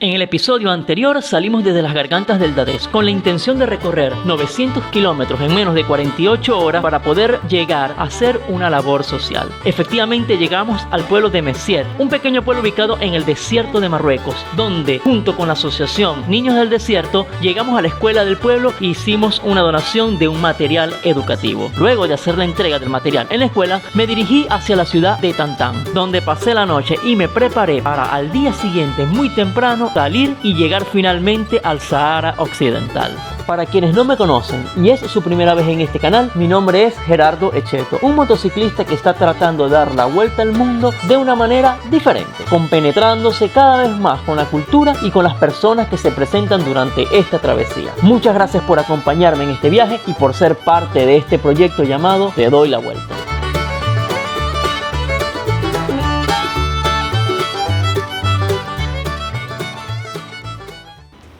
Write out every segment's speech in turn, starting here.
En el episodio anterior salimos desde las gargantas del Dadés con la intención de recorrer 900 kilómetros en menos de 48 horas para poder llegar a hacer una labor social. Efectivamente llegamos al pueblo de Messier, un pequeño pueblo ubicado en el desierto de Marruecos, donde junto con la asociación Niños del Desierto llegamos a la escuela del pueblo e hicimos una donación de un material educativo. Luego de hacer la entrega del material en la escuela, me dirigí hacia la ciudad de Tantán, donde pasé la noche y me preparé para al día siguiente muy temprano salir y llegar finalmente al Sahara Occidental. Para quienes no me conocen y es su primera vez en este canal, mi nombre es Gerardo Echeto, un motociclista que está tratando de dar la vuelta al mundo de una manera diferente, compenetrándose cada vez más con la cultura y con las personas que se presentan durante esta travesía. Muchas gracias por acompañarme en este viaje y por ser parte de este proyecto llamado Te Doy la Vuelta.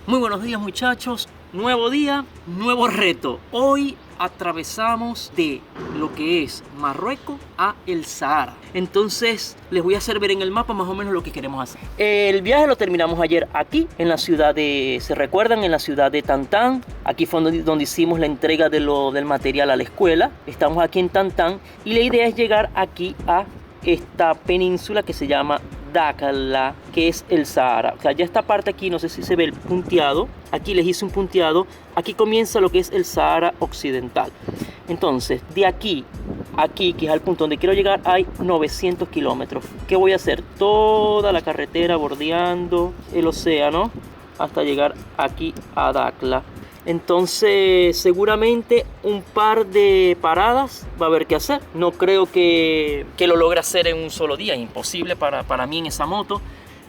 Muy buenos días muchachos, nuevo día, nuevo reto. Hoy atravesamos de lo que es Marruecos a el Sahara. Entonces les voy a hacer ver en el mapa más o menos lo que queremos hacer. El viaje lo terminamos ayer aquí en la ciudad de, ¿se recuerdan? En la ciudad de Tantán. Aquí fue donde hicimos la entrega del material a la escuela. Estamos aquí en Tantán y la idea es llegar aquí a esta península que se llama Dakhla, que es el Sahara. O sea, ya esta parte aquí, no sé si se ve el punteado, aquí les hice un punteado, aquí comienza lo que es el Sahara Occidental. Entonces, de aquí a aquí, que es al punto donde quiero llegar, hay 900 kilómetros. ¿Qué voy a hacer? Toda la carretera bordeando el océano hasta llegar aquí a Dakhla. Entonces seguramente un par de paradas va a haber que hacer. No creo que lo logre hacer en un solo día, imposible para mí en esa moto.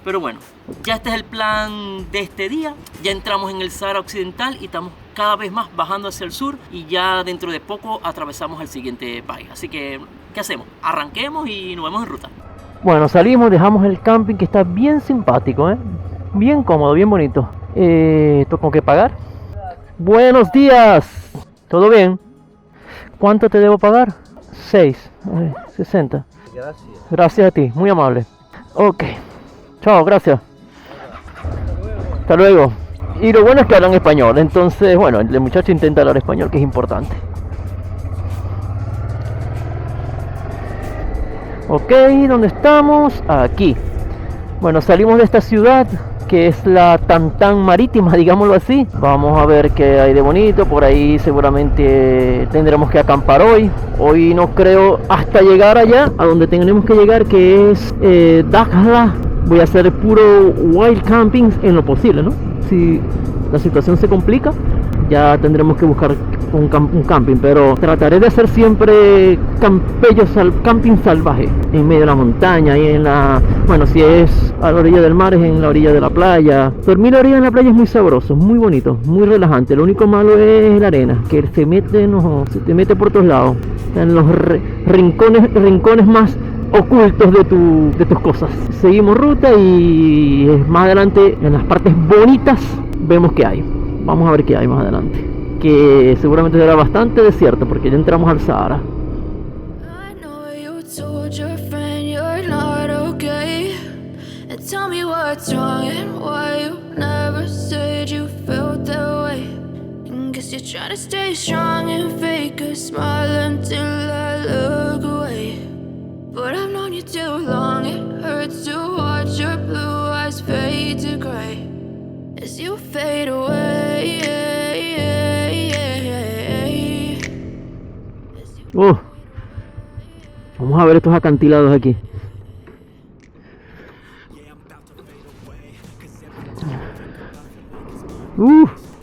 Pero bueno, ya este es el plan de este día. Ya entramos en el Sahara Occidental y estamos cada vez más bajando hacia el sur. Y ya dentro de poco atravesamos el siguiente país. Así que, ¿qué hacemos? Arranquemos y nos vemos en ruta. Bueno, salimos, dejamos el camping que está bien simpático, bien cómodo, bien bonito. ¿Tengo que pagar? Buenos días, ¿todo bien? ¿Cuánto te debo pagar? 60. Gracias. Gracias a ti, muy amable. Ok, chao, gracias. Hasta luego. Y lo bueno es que hablan español, entonces, bueno, el muchacho intenta hablar español, que es importante. Ok, ¿dónde estamos? Aquí. Bueno, salimos de esta ciudad que es la Tantán marítima, digámoslo así. Vamos a ver qué hay de bonito. Por ahí seguramente tendremos que acampar hoy. Hoy no creo, hasta llegar allá a donde tenemos que llegar, que es Dakhla. Voy a hacer puro wild camping en lo posible, ¿no? Si la situación se complica, ya tendremos que buscar un camping, pero trataré de hacer siempre camping salvaje en medio de la montaña y en la, bueno, si es a la orilla del mar es en la orilla de la playa. Dormir a la orilla de la playa es muy sabroso, muy bonito, muy relajante. Lo único malo es la arena, que se te mete por todos lados, en los rincones más ocultos de tus cosas. Seguimos ruta y más adelante en las partes bonitas vemos qué hay. Vamos a ver qué hay más adelante, que seguramente será bastante desierto porque ya entramos al Sahara. Vamos a ver estos acantilados aquí.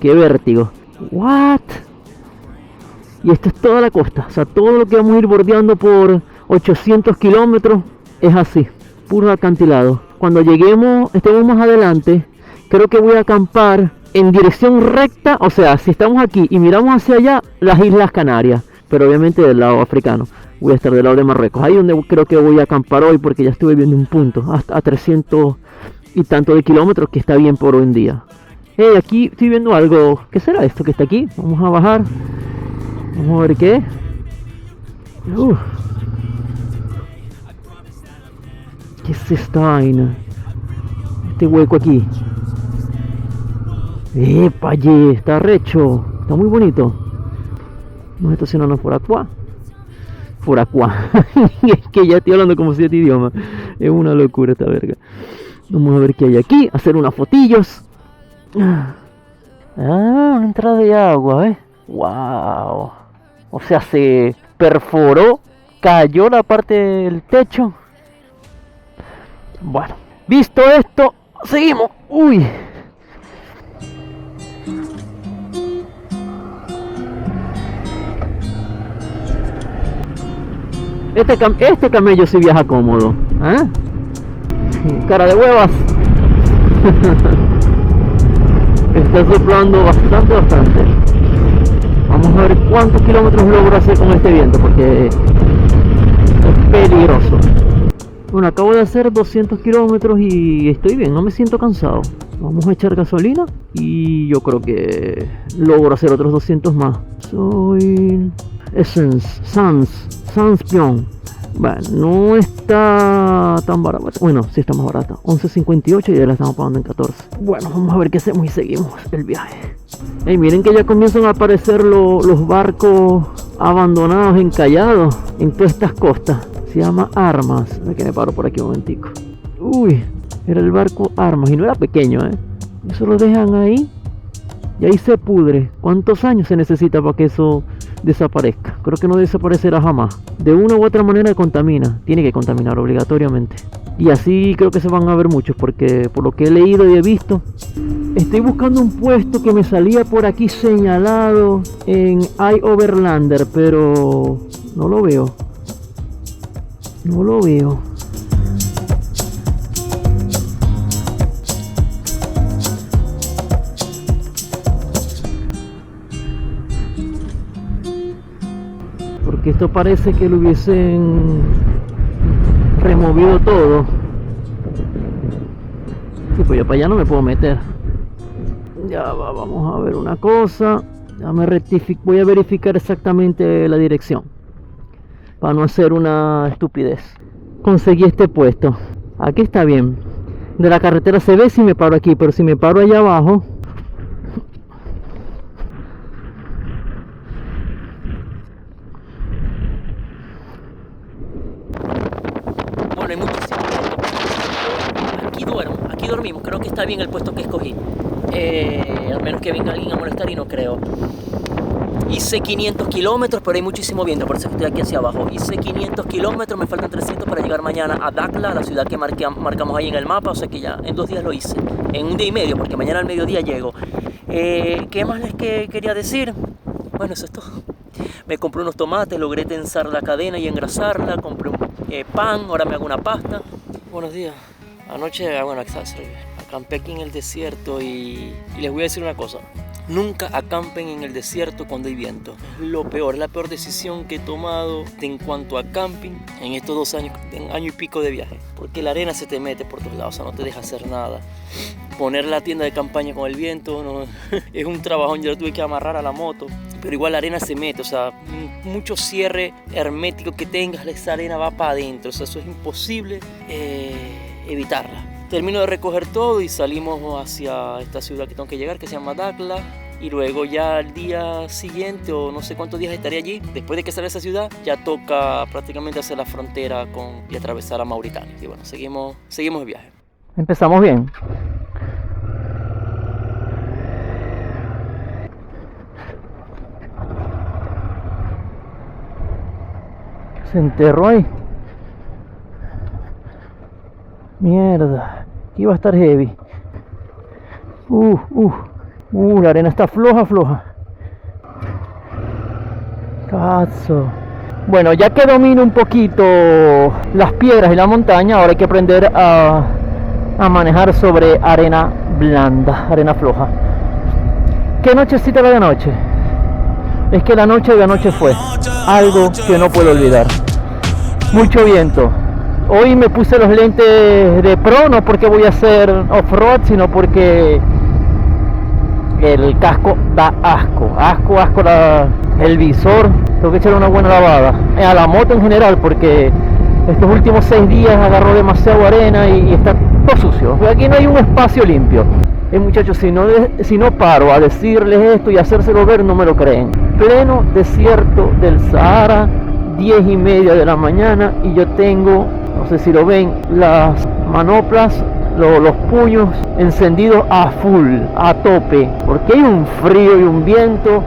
¡Qué vértigo! ¿What? Y esto es toda la costa, o sea, todo lo que vamos a ir bordeando por 800 kilómetros es así, puro acantilado. Cuando estemos más adelante, creo que voy a acampar en dirección recta, o sea, si estamos aquí y miramos hacia allá, las Islas Canarias, pero obviamente del lado africano. Voy a estar del lado de Marruecos, ahí donde creo que voy a acampar hoy, porque ya estuve viendo un punto hasta a 300 y tanto de kilómetros, que está bien por hoy en día. Aquí estoy viendo algo. ¿Qué será esto que está aquí? Vamos a bajar. Vamos a ver qué. ¿Qué es esta vaina? Este hueco aquí. Epaye, está recho, está muy bonito. Nos estacionamos por acá. Por acá. Es que ya estoy hablando como 7 idiomas. Es una locura esta verga. Vamos a ver qué hay aquí. Hacer unas fotillos. Ah, una entrada de agua, Wow. O sea, se perforó, cayó la parte del techo. Bueno, visto esto, seguimos. Uy. Este camello sí viaja cómodo. Cara de huevas. Está soplando bastante. Vamos a ver cuántos kilómetros logro hacer con este viento, porque es peligroso. Bueno, acabo de hacer 200 kilómetros y estoy bien, no me siento cansado. Vamos a echar gasolina y yo creo que logro hacer otros 200 más. Soy Essence, Sans Pion. Bueno, no está tan barata. Bueno, sí está más barata. 11.58 y ya la estamos pagando en 14. Bueno, vamos a ver qué hacemos y seguimos el viaje. Hey, miren que ya comienzan a aparecer los barcos abandonados, encallados en todas estas costas. Se llama Armas. Ve que me paro por aquí un momentico. Uy, era el barco Armas y no era pequeño, Eso lo dejan ahí y ahí se pudre. ¿Cuántos años se necesita para que eso desaparezca? Creo que no desaparecerá jamás. De una u otra manera contamina. Tiene que contaminar obligatoriamente. Y así creo que se van a ver muchos, porque por lo que he leído y he visto, estoy buscando un puesto que me salía por aquí señalado en iOverlander, pero no lo veo. No lo veo. Porque esto parece que lo hubiesen removido todo. Y pues yo para allá no me puedo meter. Ya va, vamos a ver una cosa. Voy a verificar exactamente la dirección, para no hacer una estupidez. Conseguí este puesto. Aquí está bien. De la carretera se ve si me paro aquí, pero si me paro allá abajo, bueno, hay muchísimo. Aquí dormimos. Creo que está bien el puesto que escogí. Al menos que venga alguien a molestar, y no creo. Hice 500 kilómetros, pero hay muchísimo viento, por eso que estoy aquí hacia abajo. Hice 500 kilómetros, me faltan 300 para llegar mañana a Dakhla, la ciudad que marcamos ahí en el mapa. O sea que ya en 2 días lo hice, en 1 día y medio, porque mañana al mediodía llego. ¿Qué más les quería decir? Bueno, eso es todo. Me compré unos tomates, logré tensar la cadena y engrasarla, compré un pan, ahora me hago una pasta. Buenos días. Anoche, acampé aquí en el desierto y les voy a decir una cosa. Nunca acampen en el desierto cuando hay viento. Es lo peor, es la peor decisión que he tomado en cuanto a camping en estos 2 años, en año y pico de viaje. Porque la arena se te mete por todos lados, o sea, no te deja hacer nada. Poner la tienda de campaña con el viento no, es un trabajón, yo lo tuve que amarrar a la moto. Pero igual la arena se mete, o sea, mucho cierre hermético que tengas, esa arena va para adentro, o sea, eso es imposible evitarla. Termino de recoger todo y salimos hacia esta ciudad que tengo que llegar, que se llama Dakhla. Y luego ya al día siguiente, o no sé cuántos días estaré allí, después de que salga esa ciudad, ya toca prácticamente hacer la frontera y atravesar a Mauritania. Y bueno, seguimos el viaje. Empezamos bien. Se enterró ahí. Mierda, aquí va a estar heavy. La arena está floja. Cazzo. Bueno, ya que domino un poquito las piedras y la montaña, ahora hay que aprender a manejar sobre arena blanda, arena floja. ¿Qué nochecita la de anoche? Es que la noche de anoche fue algo que no puedo olvidar. Mucho viento. Hoy me puse los lentes de pro, no porque voy a hacer off-road, sino porque el casco da asco, el visor, tengo que echarle una buena lavada. A la moto en general, porque estos últimos 6 días agarró demasiado arena y está todo sucio. Aquí no hay un espacio limpio. Muchachos, si no paro a decirles esto y hacérselo ver, no me lo creen. Pleno desierto del Sahara, 10:30 de la mañana, y yo tengo, no sé si lo ven, las manoplas, los puños encendidos a full, a tope, porque hay un frío y un viento.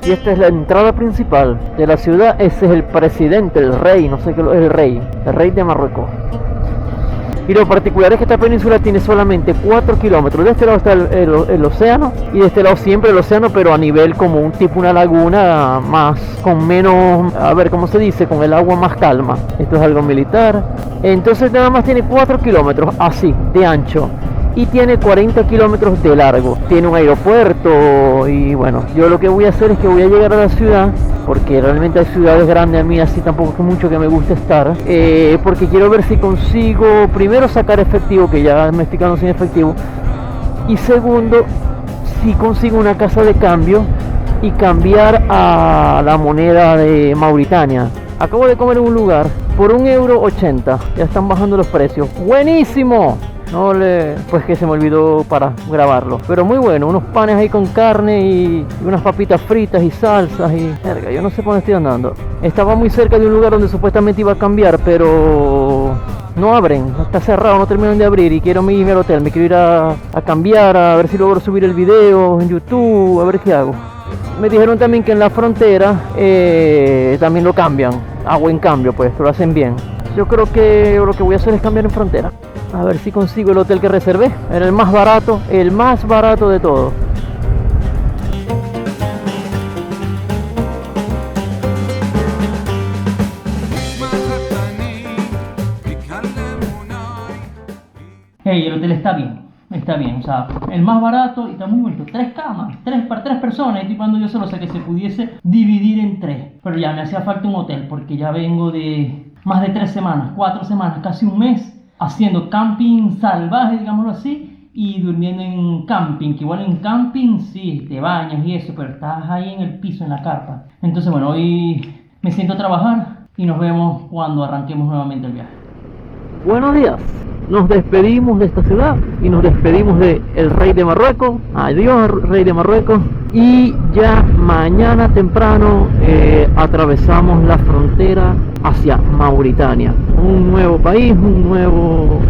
Y esta es la entrada principal de la ciudad. Ese es el presidente, el rey, no sé qué es el rey de Marruecos. Y lo particular es que esta península tiene solamente 4 kilómetros. De este lado está el océano, y de este lado siempre el océano, pero a nivel como un tipo una laguna, más con menos, a ver cómo se dice, con el agua más calma. Esto es algo militar. Entonces nada más tiene 4 kilómetros así de ancho, y tiene 40 kilómetros de largo. Tiene un aeropuerto. Y bueno, yo lo que voy a hacer es que voy a llegar a la ciudad, porque realmente hay ciudades grandes, a mí así tampoco es mucho que me guste estar, porque quiero ver si consigo primero sacar efectivo, que ya me estoy quedando sin efectivo, y segundo, si consigo una casa de cambio y cambiar a la moneda de Mauritania. Acabo de comer en un lugar por €1.80, ya están bajando los precios. ¡Buenísimo! Pues que se me olvidó para grabarlo, pero muy bueno, unos panes ahí con carne y unas papitas fritas y salsas y verga, yo no sé por dónde estoy andando. Estaba muy cerca de un lugar donde supuestamente iba a cambiar, pero no abren, está cerrado, no terminan de abrir, y quiero irme al hotel, me quiero ir a cambiar, a ver si logro subir el video en YouTube, a ver qué hago. Me dijeron también que en la frontera también lo cambian, a buen cambio, pues lo hacen bien. Yo creo que lo que voy a hacer es cambiar en frontera. A ver si consigo el hotel que reservé. Era el más barato de todo. Hey, el hotel está bien, o sea, el más barato y está muy bonito. 3 camas, para 3 personas. Estoy cuando yo solo, o sea, que se pudiese dividir en 3. Pero ya me hacía falta un hotel, porque ya vengo de más de 3 semanas, 4 semanas, casi un mes, haciendo camping salvaje, digámoslo así, y durmiendo en camping, que igual en camping sí, te bañas y eso, pero estás ahí en el piso, en la carpa. Entonces bueno, hoy me siento a trabajar y nos vemos cuando arranquemos nuevamente el viaje. Buenos días. Nos despedimos de esta ciudad y nos despedimos de el rey de Marruecos. Adiós, rey de Marruecos. Y ya mañana temprano atravesamos la frontera hacia Mauritania. Un nuevo país, un nuevo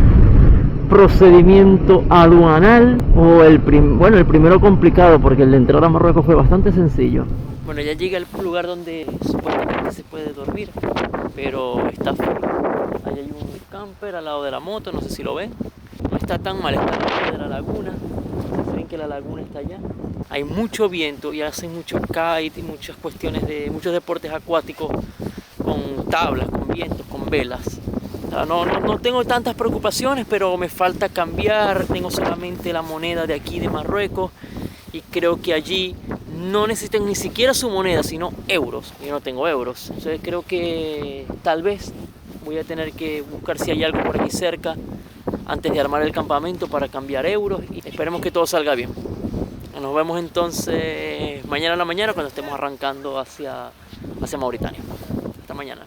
procedimiento aduanal, o el primero complicado, porque el de entrar a Marruecos fue bastante sencillo. Bueno, ya llegué al lugar donde supuestamente se puede dormir, pero está full. Ahí hay un camper al lado de la moto, no sé si lo ven. No está tan mal, está al lado de la laguna. ¿Se ven que la laguna está allá? Hay mucho viento y hacen mucho kite y muchas cuestiones de muchos deportes acuáticos con tablas, con vientos, con velas. O sea, no tengo tantas preocupaciones, pero me falta cambiar. Tengo solamente la moneda de aquí de Marruecos, y creo que allí no necesitan ni siquiera su moneda, sino euros. Yo no tengo euros, entonces creo que tal vez voy a tener que buscar si hay algo por aquí cerca antes de armar el campamento para cambiar euros, y esperemos que todo salga bien. Nos vemos entonces mañana en la mañana cuando estemos arrancando hacia Mauritania. Hasta mañana.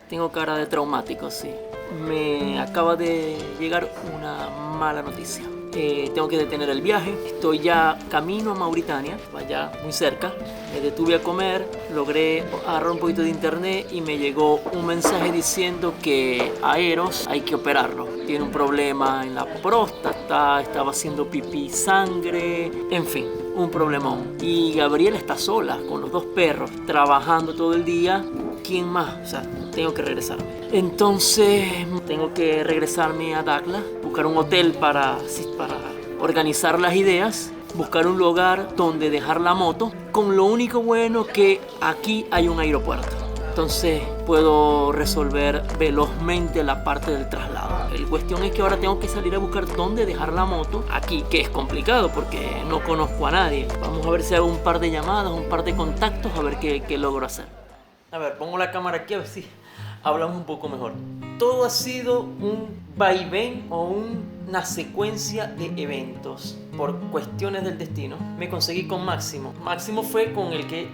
Tengo cara de traumático, sí. Me acaba de llegar una mala noticia. Tengo que detener el viaje. Estoy ya camino a Mauritania, allá muy cerca. Me detuve a comer, logré agarrar un poquito de internet y me llegó un mensaje diciendo que a Eros hay que operarlo. Tiene un problema en la próstata, estaba haciendo pipí sangre, en fin, un problemón. Y Gabriela está sola con los 2 perros, trabajando todo el día. ¿Quién más? O sea, tengo que regresarme. Entonces, tengo que regresarme a Dakhla, buscar un hotel para organizar las ideas, buscar un lugar donde dejar la moto, con lo único bueno que aquí hay un aeropuerto. Entonces, puedo resolver velozmente la parte del traslado. La cuestión es que ahora tengo que salir a buscar dónde dejar la moto aquí, que es complicado porque no conozco a nadie. Vamos a ver si hago un par de llamadas, un par de contactos, a ver qué logro hacer. A ver, pongo la cámara aquí a ver si hablamos un poco mejor. Todo ha sido un vaivén o un una secuencia de eventos. Por cuestiones del destino, me conseguí con Máximo. Máximo fue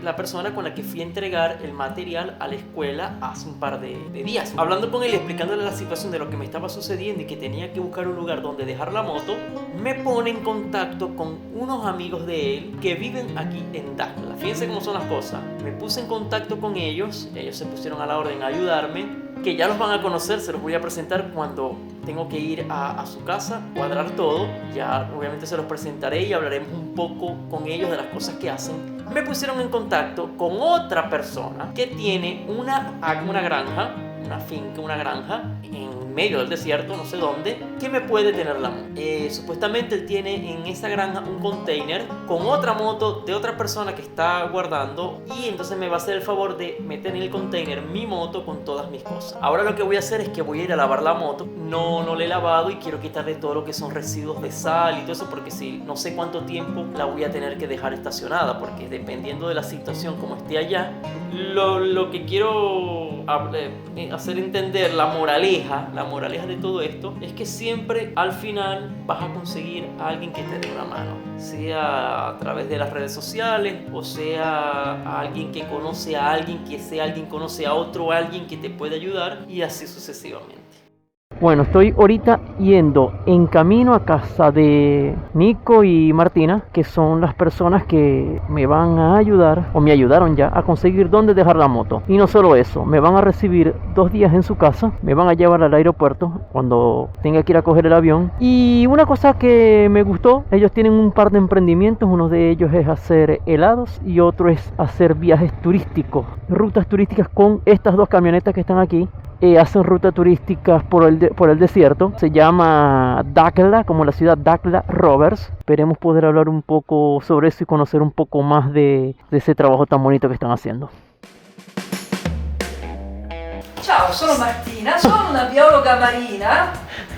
la persona con la que fui a entregar el material a la escuela hace un par de días. Hablando con él y explicándole la situación de lo que me estaba sucediendo y que tenía que buscar un lugar donde dejar la moto, me pone en contacto con unos amigos de él que viven aquí en Dakhla. Fíjense cómo son las cosas. Me puse en contacto con ellos se pusieron a la orden a ayudarme, que ya los van a conocer, se los voy a presentar cuando tengo que ir a su casa, cuadrar todo. Ya obviamente se los presentaré y hablaremos un poco con ellos de las cosas que hacen. Me pusieron en contacto con otra persona que tiene una granja, una finca, una granja en medio del desierto, no sé dónde, que me puede tener la moto. Supuestamente él tiene en esa granja un container con otra moto de otra persona que está guardando, y entonces me va a hacer el favor de meter en el container mi moto con todas mis cosas. Ahora lo que voy a hacer es que voy a ir a lavar la moto. No la he lavado y quiero quitarle todo lo que son residuos de sal y todo eso, porque si no sé cuánto tiempo la voy a tener que dejar estacionada, porque dependiendo de la situación como esté allá, lo que quiero hacer entender, la moraleja de todo esto es que siempre al final vas a conseguir a alguien que te dé una mano, sea a través de las redes sociales, o sea a alguien que conoce a alguien, que ese alguien conoce a otro alguien que te puede ayudar, y así sucesivamente. Bueno, estoy ahorita yendo en camino a casa de Nico y Martina, que son las personas que me van a ayudar, o me ayudaron ya, a conseguir dónde dejar la moto. Y no solo eso, me van a recibir 2 días en su casa, me van a llevar al aeropuerto cuando tenga que ir a coger el avión. Y una cosa que me gustó, ellos tienen un par de emprendimientos, uno de ellos es hacer helados y otro es hacer viajes turísticos, rutas turísticas con estas 2 camionetas que están aquí. Hacen rutas turísticas por el desierto. Se llama Dakhla, como la ciudad Dakhla Rovers. Esperemos poder hablar un poco sobre eso y conocer un poco más de ese trabajo tan bonito che stanno facendo. Ciao, sono Martina, sono una biologa marina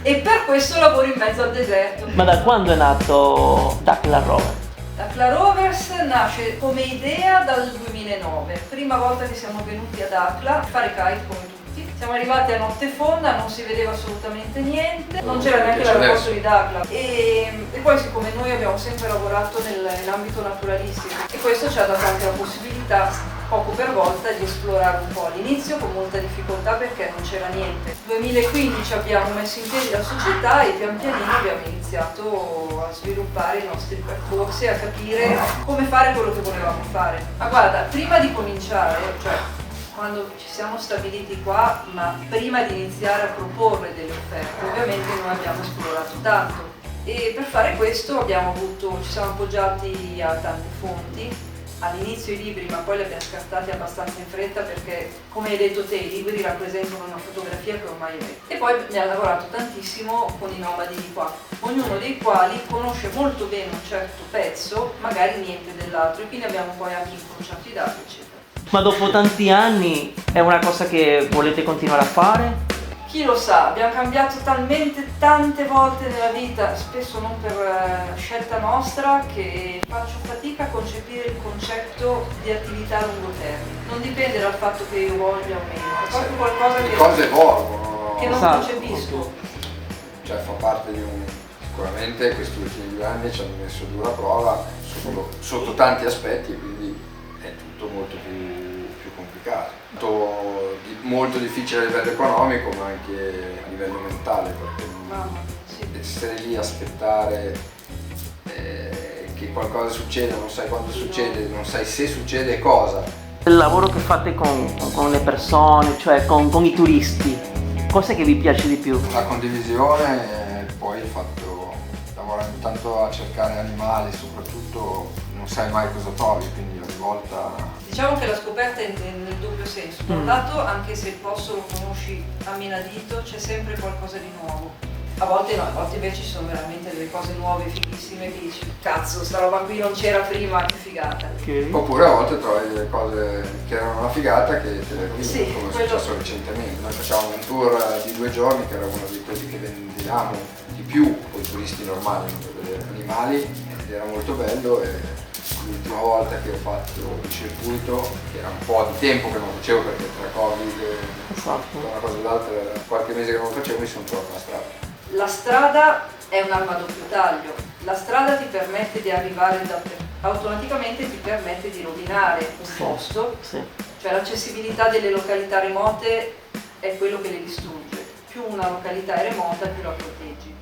e per questo lavoro in mezzo al deserto. Ma da quando è nato Dakhla Rovers? Dakhla Rovers nasce come idea dal 2009, prima volta che siamo venuti a Dakhla a fare kite come tutti. Siamo arrivati a notte fonda, non si vedeva assolutamente niente, non c'era neanche l'aeroporto di Dakhla e poi siccome noi abbiamo sempre lavorato nell'ambito naturalistico, e questo ci ha dato anche la possibilità poco per volta di esplorare un po'. All'inizio con molta difficoltà perché non c'era niente. Nel 2015 abbiamo messo in piedi la società e pian pianino abbiamo iniziato a sviluppare i nostri percorsi, a capire come fare quello che volevamo fare. Ma guarda, prima di cominciare, cioè quando ci siamo stabiliti qua, ma prima di iniziare a proporre delle offerte, ovviamente noi abbiamo esplorato tanto e per fare questo ci siamo appoggiati a tante fonti. All'inizio i libri, ma poi li abbiamo scartati abbastanza in fretta perché, come hai detto te, i libri rappresentano una fotografia che ormai è. E poi abbiamo lavorato tantissimo con i nomadi di qua, ognuno dei quali conosce molto bene un certo pezzo, magari niente dell'altro, e quindi abbiamo poi anche incrociato i dati, eccetera. Ma dopo tanti anni è una cosa che volete continuare a fare? Chi lo sa, abbiamo cambiato talmente tante volte nella vita, spesso non per scelta nostra, che faccio fatica a concepire il concetto di attività a lungo termine. Non dipende dal fatto che io voglia o meno, è proprio qualcosa le cose evolvono, che non concepisco. Cioè fa parte di sicuramente questi ultimi 2 anni ci hanno messo dura prova sotto tanti aspetti, quindi è tutto molto più complicato. Molto difficile a livello economico, ma anche a livello mentale, perché essere lì a aspettare che qualcosa succeda, non sai quando succede, non sai se succede cosa. Il lavoro che fate con le persone, cioè con i turisti, cosa che vi piace di più? La condivisione, poi il fatto lavorando tanto a cercare animali, soprattutto non sai mai cosa trovi, quindi ogni volta. Diciamo che la scoperta è nel doppio senso. Da un lato, anche se il posto lo conosci a menadito, c'è sempre qualcosa di nuovo. A volte no, a volte invece ci sono veramente delle cose nuove, fighissime, che dici, cazzo, sta roba qui non c'era prima, che figata. Okay. Oppure a volte trovi delle cose che erano una figata che te le rovini, sì, come è successo recentemente. Noi facciamo un tour di 2 giorni, che era uno di quelli che vendiamo di più con i turisti normali, non per vedere animali, ed era molto bello. E l'ultima volta che ho fatto il circuito, che era un po' di tempo che non lo facevo perché tra Covid e una cosa e l'altra, qualche mese che non lo facevo, mi sono trovato la strada. La strada è un'arma a doppio taglio. La strada ti permette di arrivare automaticamente ti permette di rovinare un posto, cioè l'accessibilità delle località remote è quello che le distrugge. Più una località è remota, più la proteggi.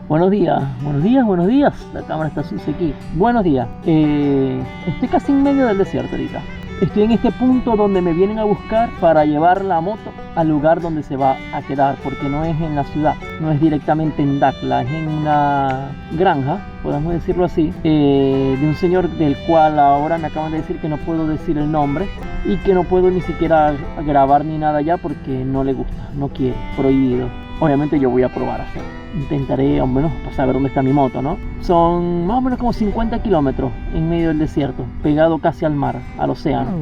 Buenos días, buenos días, buenos días. La cámara está sucia aquí. Buenos días. Estoy casi en medio del desierto ahorita. Estoy en este punto donde me vienen a buscar para llevar la moto al lugar donde se va a quedar, porque no es en la ciudad, no es directamente en Dakhla, es en una granja, podemos decirlo así, de un señor del cual ahora me acaban de decir que no puedo decir el nombre y que no puedo ni siquiera grabar ni nada ya porque no le gusta, no quiere, prohibido. Obviamente yo voy a probar a hacerlo. Intentaré al menos saber dónde está mi moto, ¿no? Son más o menos como 50 kilómetros en medio del desierto, pegado casi al mar, al océano.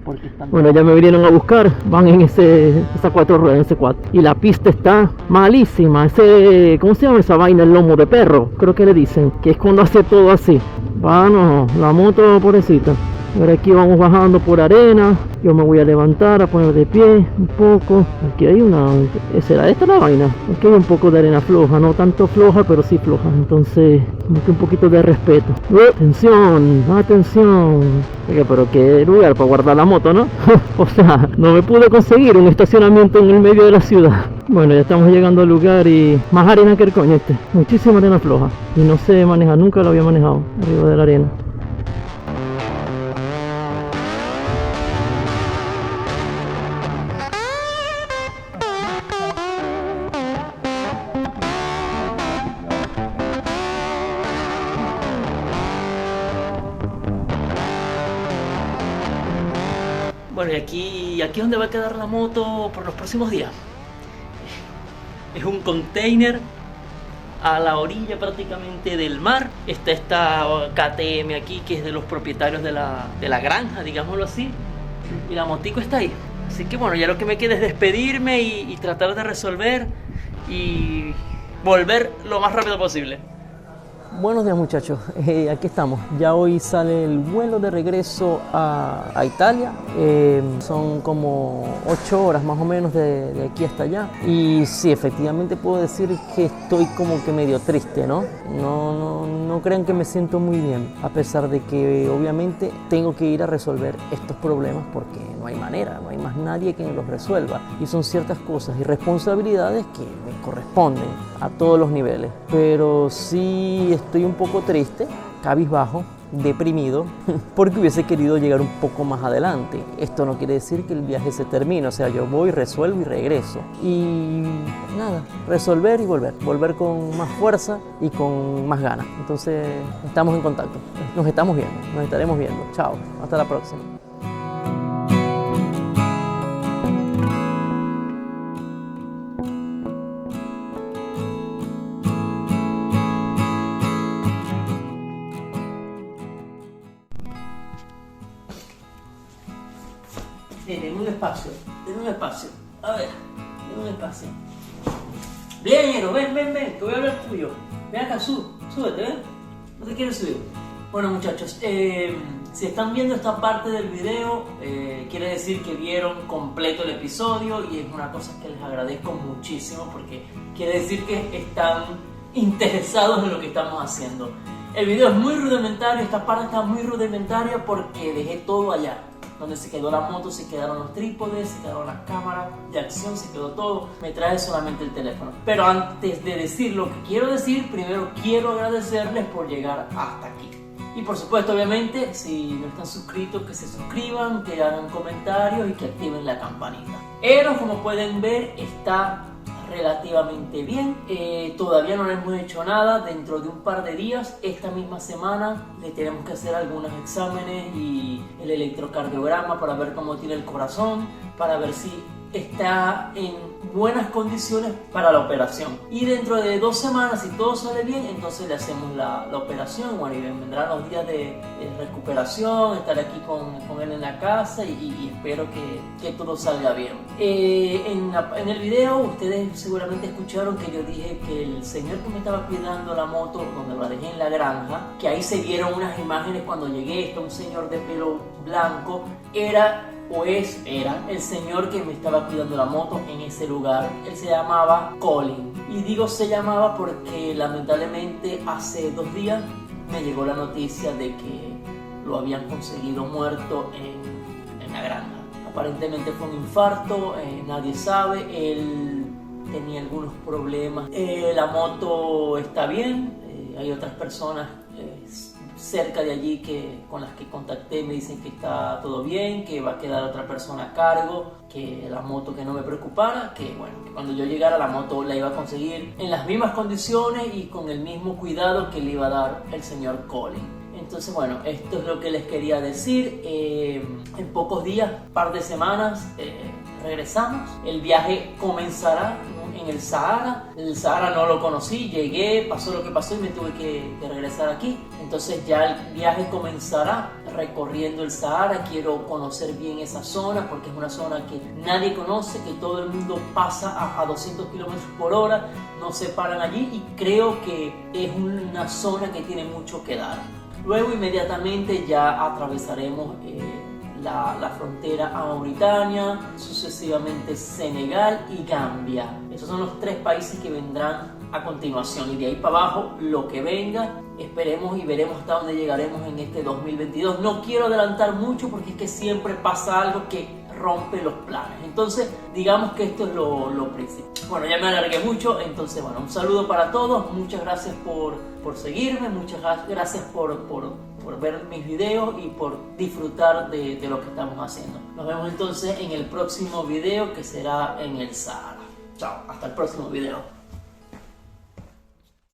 Porque están... Bueno, ya me vinieron a buscar, van en esa 4 ruedas, en ese 4. Y la pista está malísima, ¿cómo se llama esa vaina? El lomo de perro, creo que le dicen, que es cuando hace todo así. Bueno, la moto, pobrecita. Ahora aquí vamos bajando por arena. Yo me voy a levantar, a poner de pie un poco. Aquí hay una... ¿Será esta la vaina? Aquí hay un poco de arena floja, no tanto floja, pero sí floja. Entonces, un poquito de respeto. Atención, atención. Oiga, pero qué lugar para guardar la moto, ¿no? O sea, no me pude conseguir un estacionamiento en el medio de la ciudad. Bueno, ya estamos llegando al lugar y más arena que el coño este. Muchísima arena floja. Y no sé manejar, nunca lo había manejado arriba de la arena. Bueno, y aquí es donde va a quedar la moto por los próximos días. Es un container a la orilla prácticamente del mar. Está esta KTM aquí, que es de los propietarios de la granja, digámoslo así. Y la motico está ahí. Así que bueno, ya lo que me queda es despedirme y tratar de resolver y volver lo más rápido posible. Buenos días, muchachos, aquí estamos. Ya hoy sale el vuelo de regreso a Italia. Son como 8 horas más o menos de aquí hasta allá. Y sí, efectivamente puedo decir que estoy como que medio triste, ¿no? No crean que me siento muy bien, a pesar de que obviamente tengo que ir a resolver estos problemas porque no hay manera, no hay más nadie que los resuelva. Y son ciertas cosas y responsabilidades que me corresponden a todos los niveles. Pero sí estoy un poco triste, cabizbajo, deprimido, porque hubiese querido llegar un poco más adelante. Esto no quiere decir que el viaje se termine, o sea, yo voy, resuelvo y regreso. Y nada, resolver y volver con más fuerza y con más ganas. Entonces, estamos en contacto, nos estamos viendo, nos estaremos viendo. Chao, hasta la próxima. Denme un espacio. A ver, denme un espacio. Bien, Ñero, ven, que voy a hablar tuyo. Ven acá, súbete, ¿ven? No te quieres subir. Bueno, muchachos, si están viendo esta parte del video, quiere decir que vieron completo el episodio y es una cosa que les agradezco muchísimo porque quiere decir que están interesados en lo que estamos haciendo. El video es muy rudimentario, esta parte está muy rudimentaria porque dejé todo allá. Donde se quedó la moto, se quedaron los trípodes, se quedaron las cámaras de acción, se quedó todo. Me trae solamente el teléfono. Pero antes de decir lo que quiero decir, primero quiero agradecerles por llegar hasta aquí. Y por supuesto, obviamente, si no están suscritos, que se suscriban, que hagan comentarios y que activen la campanita. Eros, como pueden ver, está relativamente bien. Todavía no le hemos hecho nada. Dentro de un par de días, esta misma semana, le tenemos que hacer algunos exámenes y el electrocardiograma para ver cómo tiene el corazón, para ver si está en buenas condiciones para la operación. Y dentro de 2 semanas, si todo sale bien, entonces le hacemos la operación. Bueno, y vendrán los días de recuperación, estar aquí con él en la casa y espero que todo salga bien. En el video ustedes seguramente escucharon que yo dije que el señor que me estaba cuidando la moto, donde la dejé en la granja, que ahí se vieron unas imágenes cuando llegué, un señor de pelo blanco, era era el señor que me estaba cuidando la moto en ese lugar. Él se llamaba Colin. Y digo se llamaba porque lamentablemente hace 2 días me llegó la noticia de que lo habían conseguido muerto en la granja. Aparentemente fue un infarto, nadie sabe. Él tenía algunos problemas. La moto está bien. Hay otras personas cerca de allí con las que contacté, me dicen que está todo bien, que va a quedar otra persona a cargo, que la moto que no me preocupara, que bueno, que cuando yo llegara la moto la iba a conseguir en las mismas condiciones y con el mismo cuidado que le iba a dar el señor Colin. Entonces bueno, esto es lo que les quería decir. En pocos días, par de semanas, regresamos. El viaje comenzará en el Sahara. El Sahara no lo conocí, llegué, pasó lo que pasó y me tuve que regresar aquí. Entonces ya el viaje comenzará recorriendo el Sahara. Quiero conocer bien esa zona porque es una zona que nadie conoce, que todo el mundo pasa a 200 kilómetros por hora, no se paran allí y creo que es una zona que tiene mucho que dar. Luego inmediatamente ya atravesaremos la frontera a Mauritania, sucesivamente Senegal y Gambia. Esos son los 3 países que vendrán a continuación y de ahí para abajo lo que venga. Esperemos y veremos hasta dónde llegaremos en este 2022. No quiero adelantar mucho porque es que siempre pasa algo que rompe los planes. Entonces digamos que esto es lo principal. Bueno, ya me alargué mucho, entonces bueno, un saludo para todos. Muchas gracias por seguirme, muchas gracias por ver mis videos y por disfrutar de lo que estamos haciendo. Nos vemos entonces en el próximo video que será en el Sahara. Chao, hasta el próximo video.